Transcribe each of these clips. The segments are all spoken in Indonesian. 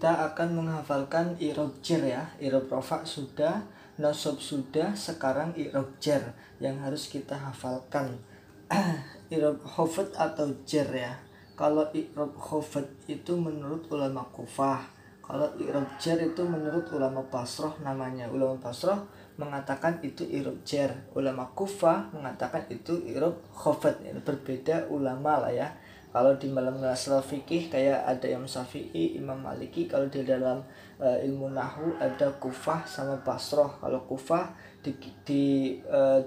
kita akan menghafalkan i'rab jar ya. I'rab rafa sudah, nasab sudah, sekarang i'rab jar yang harus kita hafalkan. I'rab khafad atau jar ya. Kalau i'rab khafad itu menurut ulama Kufah. Kalau i'rab jar itu menurut ulama Basrah namanya. Ulama Basrah mengatakan itu i'rab jar. Ulama Kufah mengatakan itu i'rab khafad. Berbeda ulama lah ya. Kalau di dalam masalah fikih kayak ada Imam Syafi'i, Imam Maliki. Kalau di dalam ilmu nahwu ada Kufah sama Basrah. Kalau Kufah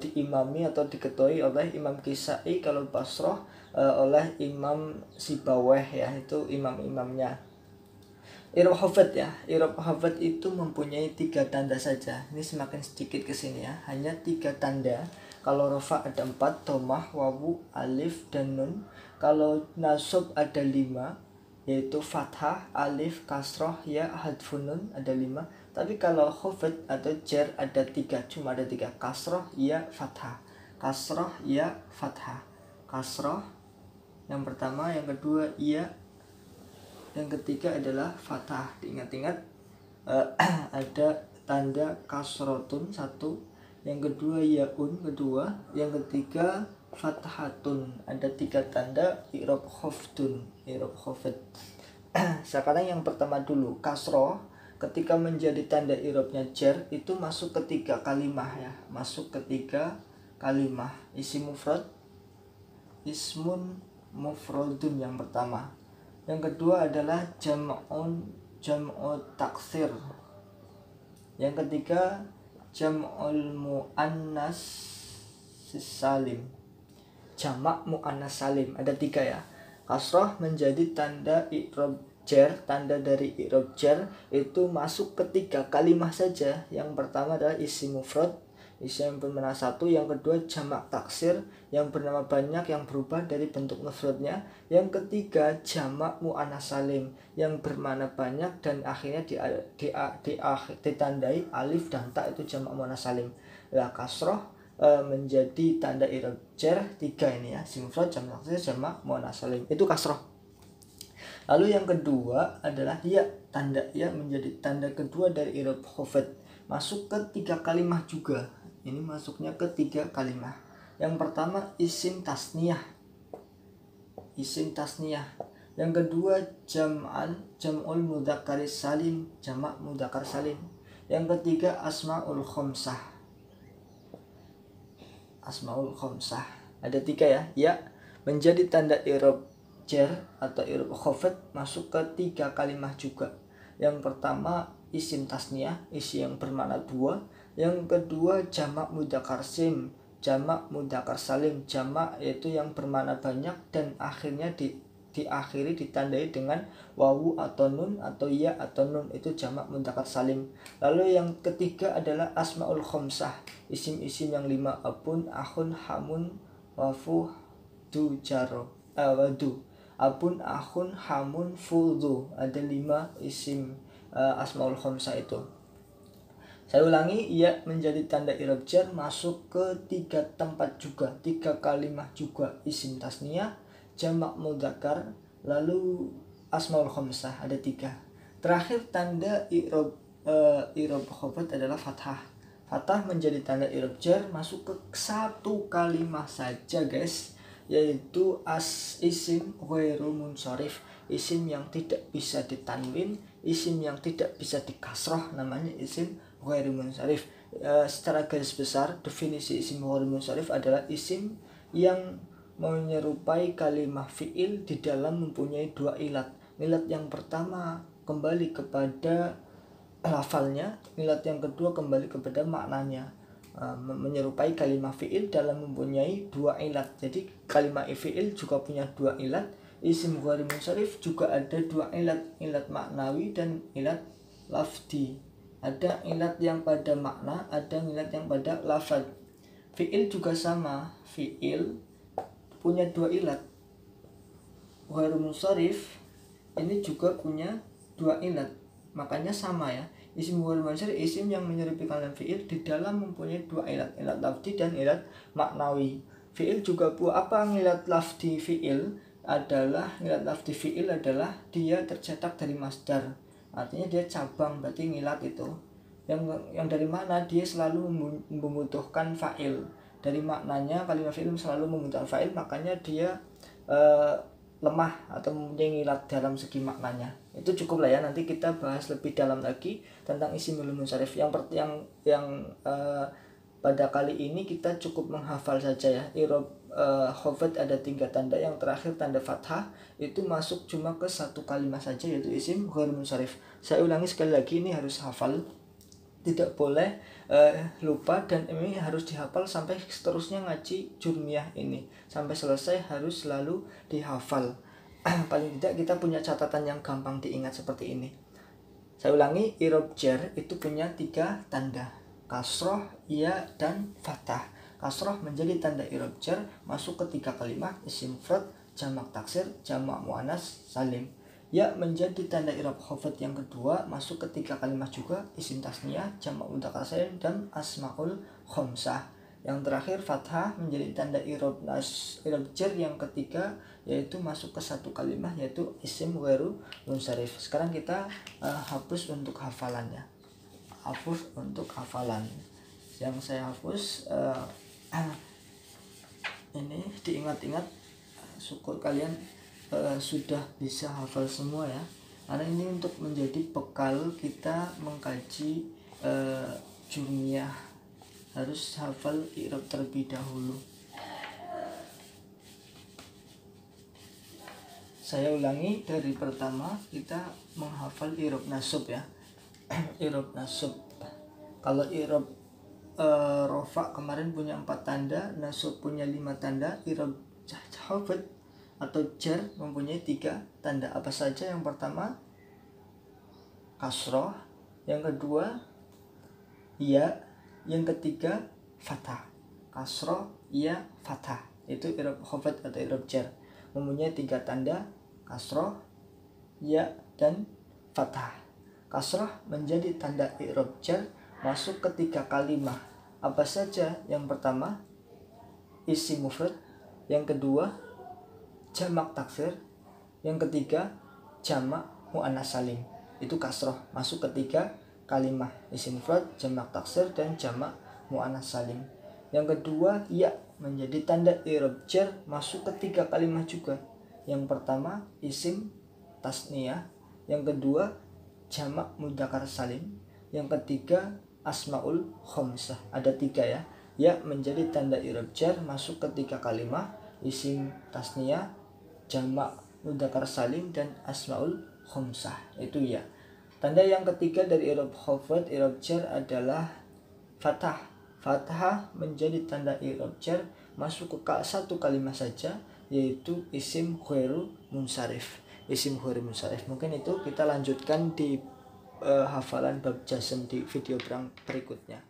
diimami atau diketuai oleh Imam Kisai. Kalau Basrah oleh Imam Sibaweh ya, itu imam-imamnya. I'rab khafad ya. I'rab khafad itu mempunyai 3 tanda saja. Ini semakin sedikit ke sini ya. Hanya 3 tanda. Kalau rafa ada 4, dhammah, wawu, alif, dan nun. Kalau nasab ada 5, yaitu fathah, alif, kasroh, ya, hadfun nun ada 5. Tapi kalau khafad atau jar ada 3, cuma ada 3. Kasroh, ya, fathah. Kasroh, ya, fathah. Kasroh yang pertama, yang kedua ya, yang ketiga adalah fathah. Diingat-ingat ada tanda kasrotun 1, yang kedua yaun kedua, yang ketiga fathatun. Ada 3 tanda i'rab khafdun, i'rab khafad. Sekarang yang pertama dulu, kasroh. Ketika menjadi tanda i'rabnya jar itu masuk ke 3 kalimah ya, masuk ke 3 kalimah. Isim mufrad, ismun mufradun yang pertama. Yang kedua adalah jam'u taksir. Yang ketiga jam'ul muannas salim, jamak muannas salim. Ada 3 ya. Kasroh menjadi tanda i'rab jar, tanda dari i'rab jar itu masuk ke 3 kalimah saja. Yang pertama adalah isim mufrad, isim yang bernama 1. Yang kedua jamak taksir, yang bernama banyak, yang berubah dari bentuk mufradnya. Yang ketiga jamak muannas salim, yang bermakna banyak dan akhirnya ditandai alif dan ta, itu jamak muannas salim. Lah kasroh menjadi tanda i'rab jar 3 ini ya, isim mufrad, jamak taksir, jamak muannas salim, itu kasroh. Lalu yang kedua adalah ya, tanda ya menjadi tanda kedua dari i'rab khafad, masuk ke 3 kalimah juga. Ini masuknya ke 3 kalimah. Yang pertama isim tasniyah, isim tasniyah. Yang kedua jam'ul mudzakkar salim, jamak mudzakkar salim. Yang ketiga asmaul khamsah, asmaul khamsah. Ada 3 ya. Ya menjadi tanda i'rab jar atau i'rab khafad masuk ke 3 kalimah juga. Yang pertama isim tasniyah, isim yang bermakna 2. Yang kedua jamak mudzakkar salim, jamak mudzakkar salim, jamak yaitu yang bermakna banyak dan akhirnya diakhiri ditandai dengan wawu atau nun atau ya atau nun, itu jamak mudzakkar salim. Lalu yang ketiga adalah asmaul khamsah, isim-isim yang 5, abun, akhun, hamun, wafu, du, jaro, wadu. Abun, akhun, hamun, fudhu. Ada 5 isim asmaul khamsah itu. Saya ulangi, ya menjadi tanda i'rab jar masuk ke 3 tempat juga, 3 kalimah juga. Isim tasniyah, jamak mudzakkar, lalu asmaul khamsah, ada 3. Terakhir tanda i'rab khafad adalah fathah. Fathah menjadi tanda i'rab jar masuk ke 1 kalimah saja guys, yaitu isim ghairu munsharif, isim yang tidak bisa ditanwin, isim yang tidak bisa dikasroh, namanya isim ghairu munsharif. Secara garis besar definisi isim ghairu munsharif adalah isim yang menyerupai kalimah fi'il di dalam mempunyai 2 ilat. Ilat yang pertama kembali kepada lafalnya, ilat yang kedua kembali kepada maknanya. Menyerupai kalimah fi'il dalam mempunyai 2 ilat. Jadi kalimah fi'il juga punya 2 ilat. Isim ghairu munsharif juga ada 2 ilat, ilat maknawi dan ilat lafdi. Ada ilat yang pada makna, ada ilat yang pada lafaz. Fi'il juga sama, fi'il punya 2 ilat. Ghairu munsharif ini juga punya 2 ilat, makanya sama ya. Isim ghairu munsharif isim yang menyerupai kalimah fi'il di dalam mempunyai 2 ilat, ilat lafzi dan ilat maknawi. Fi'il juga apa ilat lafzi fi'il adalah, ilat lafzi fi'il adalah dia tercetak dari masdar artinya dia cabang, berarti ngilat itu. Yang dari mana dia selalu membutuhkan fa'il. Dari maknanya kalimat fi'il selalu membutuhkan fa'il, makanya dia lemah atau mempunyai ngilat dalam segi maknanya. Itu cukup lah ya, nanti kita bahas lebih dalam lagi tentang isimul munsharif. Pada kali ini kita cukup menghafal saja ya. I'rab khafad ada 3 tanda, yang terakhir tanda fathah itu masuk cuma ke 1 kalimat saja, yaitu isim ghair munsharif. Saya ulangi sekali lagi, ini harus hafal, tidak boleh lupa, dan ini harus dihafal sampai seterusnya ngaji jurmiyah ini sampai selesai, harus selalu dihafal. Paling tidak kita punya catatan yang gampang diingat seperti ini. Saya ulangi, i'rab jar itu punya 3 tanda, kasroh, ya, dan fathah. Kasroh menjadi tanda i'rab jar, masuk ke 3 kalimat, isim mufrad, jamak taksir, jamak muannas salim. Ya menjadi tanda i'rab khafad yang kedua, masuk ke 3 kalimat juga, isim tasniyah, jamak mudzakkar salim, dan asmaul khamsah. Yang terakhir fathah menjadi tanda i'rab jar yang ketiga, yaitu masuk ke 1 kalimat, yaitu isim ghairu munsharif. Sekarang kita hapus untuk hafalannya. Hapus untuk hafalan. Yang saya hapus ini diingat-ingat, syukur kalian sudah bisa hafal semua ya, karena ini untuk menjadi bekal kita mengkaji jurmiyah, harus hafal i'rab terlebih dahulu. Saya ulangi dari pertama, kita menghafal i'rab nasab ya. I'rab nasab, kalau i'rab rofa kemarin punya 4 tanda, nasab punya 5 tanda, i'rab khafad atau jar mempunyai 3 tanda. Apa saja? Yang pertama kasroh, yang kedua ya, yang ketiga fathah. Kasroh, ya, fathah, itu i'rab khafad atau i'rab jar, mempunyai 3 tanda, kasroh, ya, dan fathah. Kasroh menjadi tanda i'rab jar, masuk ke 3 kalimat. Apa saja? Yang pertama isim mufrad, yang kedua jamak taksir, yang ketiga jamak muannas salim. Itu kasroh, masuk ke 3 kalimat, isim mufrad, jamak taksir, dan jamak muannas salim. Yang kedua ya menjadi tanda i'rab jar, masuk ke 3 kalimat juga. Yang pertama isim tasniyah, yang kedua jamak mudzakkar salim, yang ketiga asmaul khamsah. Ada 3 ya. Ya menjadi tanda i'rab jar, masuk ke 3 kalimat, isim tasniyah, jamak mudzakkar salim, dan asmaul khamsah. Itu ya. Tanda yang ketiga dari i'rab khafad, i'rab jar adalah fathah. Fathah menjadi tanda i'rab jar, masuk ke 1 kalimat saja, yaitu isim ghairu munsharif. Isim ghairu munsharif. Mungkin itu kita lanjutkan di hafalan bab jazm di video berikutnya.